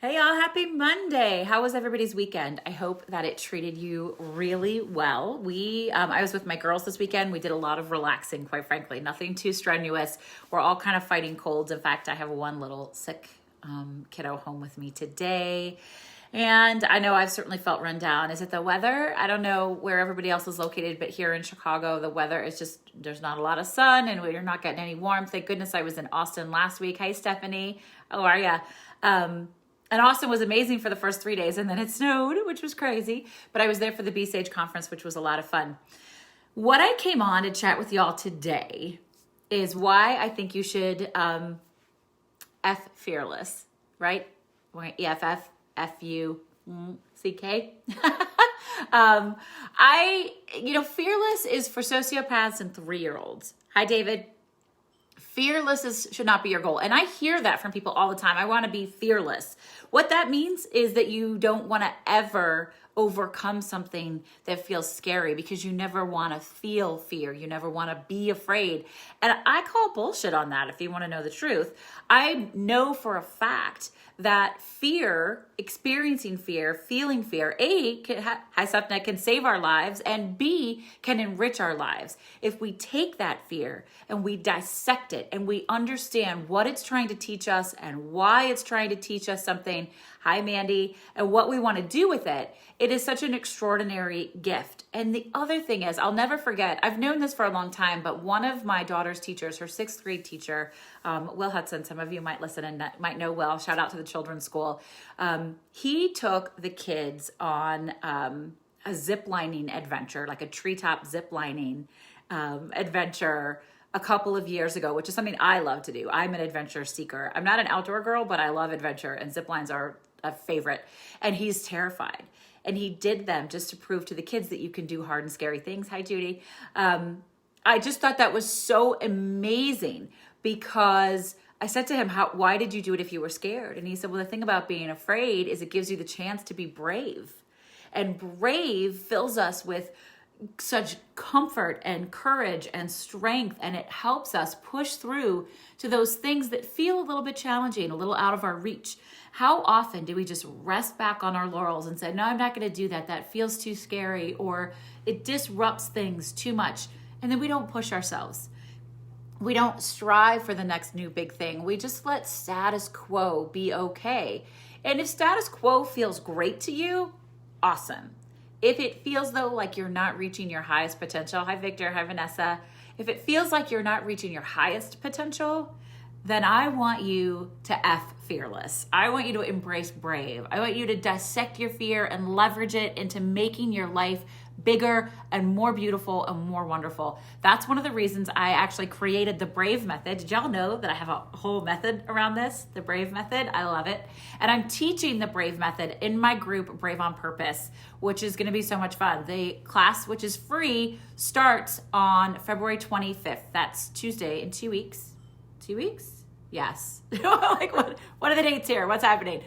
Hey y'all, happy Monday. How was everybody's weekend? I hope that it treated you really well. I was with my girls this weekend. We did a lot of relaxing, quite frankly, nothing too strenuous. We're all kind of fighting colds. In fact, I have one little sick kiddo home with me today. And I know I've certainly felt run down. Is it the weather? I don't know where everybody else is located, but here in Chicago, the weather is just, there's not a lot of sun and we're not getting any warmth. Thank goodness I was in Austin last week. Hi, Stephanie. How are ya? And Austin was amazing for the first 3 days, and then it snowed, which was crazy. But I was there for the B-Sage conference, which was a lot of fun. What I came on to chat with y'all today is why I think you should F fearless, right? EFF, F-U-C-K. Fearless is for sociopaths and 3-year-olds. Hi, David. Should not be your goal. And I hear that from people all the time. I want to be fearless. What that means is that you don't want to ever overcome something that feels scary because you never want to feel fear. You never want to be afraid. And I call bullshit on that if you want to know the truth. I know for a fact that fear, experiencing fear, feeling fear, A, can save our lives, and B, can enrich our lives. If we take that fear and we dissect it and we understand what it's trying to teach us and why it's trying to teach us something, hi Mandy, and what we want to do with it, it is such an extraordinary gift. And the other thing is, I'll never forget, I've known this for a long time, but one of my daughter's teachers, her 6th grade teacher, Will Hudson, some of you might listen and might know Will, shout out to the children's school. He took the kids on a zip lining adventure, like a treetop zip lining adventure a couple of years ago, which is something I love to do. I'm an adventure seeker. I'm not an outdoor girl, but I love adventure, and zip lines are a favorite. And he's terrified. And he did them just to prove to the kids that you can do hard and scary things. Hi, Judy. I just thought that was so amazing because I said to him, why did you do it if you were scared? And he said, well, the thing about being afraid is it gives you the chance to be brave. And brave fills us with such comfort and courage and strength, and it helps us push through to those things that feel a little bit challenging, a little out of our reach. How often do we just rest back on our laurels and say, no, I'm not going to do that. That feels too scary, or it disrupts things too much. And then we don't push ourselves. We don't strive for the next new big thing. We just let status quo be okay. And if status quo feels great to you, awesome. If it feels though like you're not reaching your highest potential, hi Victor, hi Vanessa. If it feels like you're not reaching your highest potential, then I want you to F fearless. I want you to embrace brave. I want you to dissect your fear and leverage it into making your life bigger and more beautiful and more wonderful. That's one of the reasons I actually created the Brave Method. Did y'all know that I have a whole method around this? The Brave Method, I love it. And I'm teaching the Brave Method in my group, Brave on Purpose, which is gonna be so much fun. The class, which is free, starts on February 25th. That's Tuesday in 2 weeks. 2 weeks? Yes. Like what are the dates here? What's happening?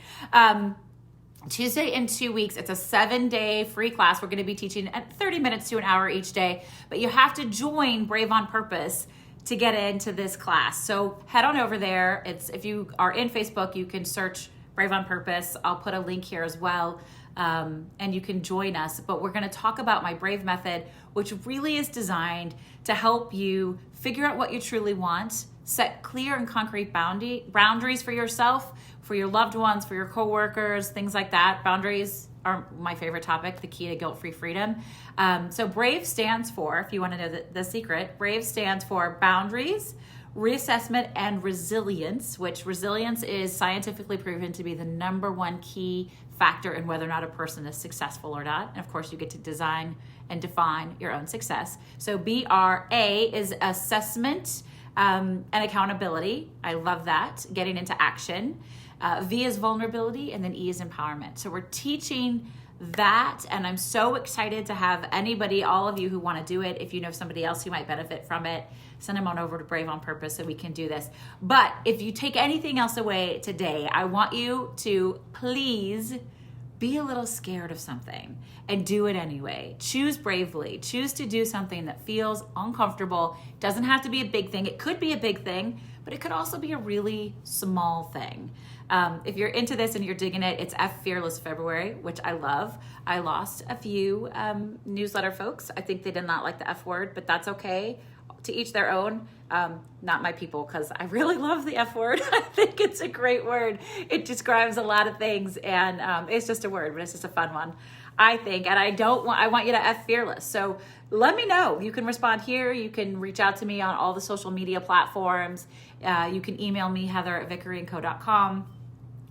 Tuesday in 2 weeks. It's a 7-day free class. We're going to be teaching at 30 minutes to an hour each day, but you have to join Brave on Purpose to get into this class. So head on over there. If you are in Facebook, you can search Brave on Purpose. I'll put a link here as well. And you can join us, but we're going to talk about my Brave Method, which really is designed to help you figure out what you truly want, set clear and concrete boundaries for yourself, for your loved ones, for your coworkers, things like that. Boundaries are my favorite topic, the key to guilt-free freedom. So BRAVE stands for, if you want to know the secret, BRAVE stands for boundaries, reassessment, and resilience, which resilience is scientifically proven to be the #1 key factor in whether or not a person is successful or not. And of course, you get to design and define your own success. So BRA is assessment and accountability. I love that, getting into action. V is vulnerability, and then E is empowerment. So we're teaching that, and I'm so excited to have anybody, all of you who want to do it. If you know somebody else who might benefit from it, send them on over to Brave on Purpose so we can do this. But if you take anything else away today, I want you to please be a little scared of something and do it anyway. Choose bravely. Choose to do something that feels uncomfortable. It doesn't have to be a big thing. It could be a big thing, but it could also be a really small thing. If you're into this and you're digging it, it's F Fearless February, which I love. I lost a few newsletter folks. I think they did not like the F word, but that's okay. To each their own. Not my people, because I really love the F word. I think it's a great word. It describes a lot of things, and it's just a word, but it's just a fun one, I think. And I want you to F Fearless. So let me know. You can respond here. You can reach out to me on all the social media platforms. You can email me, heather@vickeryandco.com,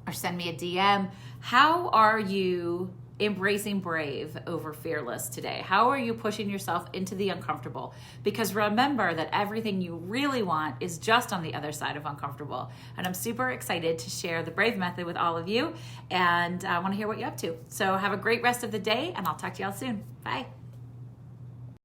or send me a DM. How are you embracing brave over fearless today? How are you pushing yourself into the uncomfortable? Because remember that everything you really want is just on the other side of uncomfortable. And I'm super excited to share the Brave Method with all of you, and I want to hear what you're up to. So have a great rest of the day, and I'll talk to y'all soon. Bye.